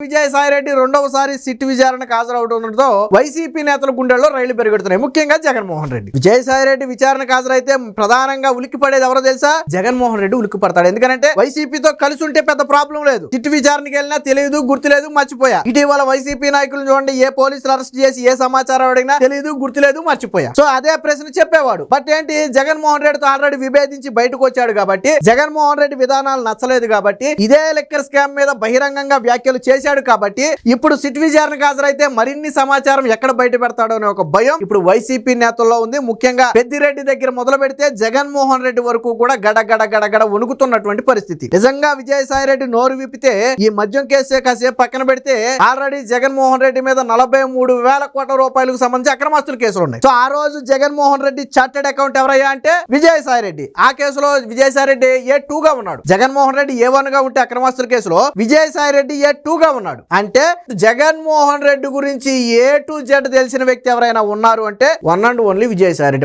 విజయసాయిరెడ్డి రెండవసారి సిట్ విచారణకు హాజరవడంతో వైసీపీ నేతల గుండెల్లో రైళ్లు పెరుగుతున్నాయి. ముఖ్యంగా జగన్మోహన్ రెడ్డి. విజయసాయిరెడ్డి విచారణకు హాజరైతే ప్రధానంగా ఉలిక్కి పడేది ఎవరో తెలుసా? జగన్మోహన్ రెడ్డి ఉలిక్కి పడతాడు. ఎందుకంటే వైసీపీతో కలిసి ఉంటే పెద్ద ప్రాబ్లం లేదు. సిట్ విచారణకి వెళ్ళినా తెలియదు, గుర్తులేదు, మర్చిపోయా. ఇటీవల వైసీపీ నాయకులు చూడండి, ఏ పోలీసులు అరెస్ట్ చేసి ఏ సమాచారం అడిగినా తెలియదు, గుర్తులేదు, మర్చిపోయా. సో అదే ప్రశ్న చెప్పేవాడు. బట్ ఏంటి, జగన్మోహన్ రెడ్డితో ఆల్రెడీ విభేదించి బయటకు వచ్చాడు కాబట్టి, జగన్మోహన్ రెడ్డి విధానాలు నచ్చలేదు కాబట్టి, ఇదే లెక్కర్ స్కామ్ మీద బహిరంగంగా వ్యాఖ్యలు చేశాడు కాబట్టి ఇప్పుడు సిట్ విచారణకు హాజరైతే మరిన్ని సమాచారం ఎక్కడ బయట పెడతాడో అనే ఒక భయం ఇప్పుడు వైసీపీ నేతల్లో ఉంది. ముఖ్యంగా పెద్దిరెడ్డి దగ్గర మొదలు పెడితే జగన్మోహన్ రెడ్డి వరకు కూడా గడగడ వణుకుతున్నటువంటి పరిస్థితి. నిజంగా విజయసాయిరెడ్డి నోరు విప్పితే ఈ మద్యం కేసే కాసేపు పక్కన పెడితే ఆల్రెడీ జగన్మోహన్ రెడ్డి మీద 43,000 కోట్ల రూపాయలకు సంబంధించి అక్రమాస్తుల కేసులు ఉన్నాయి. సో ఆ రోజు జగన్మోహన్ రెడ్డి చార్టెడ్ అకౌంట్ ఎవరయ్యా అంటే విజయసాయిరెడ్డి. ఆ కేసులో విజయసాయిరెడ్డి A2 గా ఉన్నాడు. జగన్మోహన్ రెడ్డి A1 గా ఉంటే అక్రమాస్తుల కేసులో విజయసాయిరెడ్డి A2 గా ఉన్నాడు. అంటే జగన్మోహన్ రెడ్డి గురించి A to Z తెలిసిన వ్యక్తి ఎవరైనా ఉన్నారు అంటే వన్ అండ్ ఓన్లీ విజయసాయిరెడ్డి.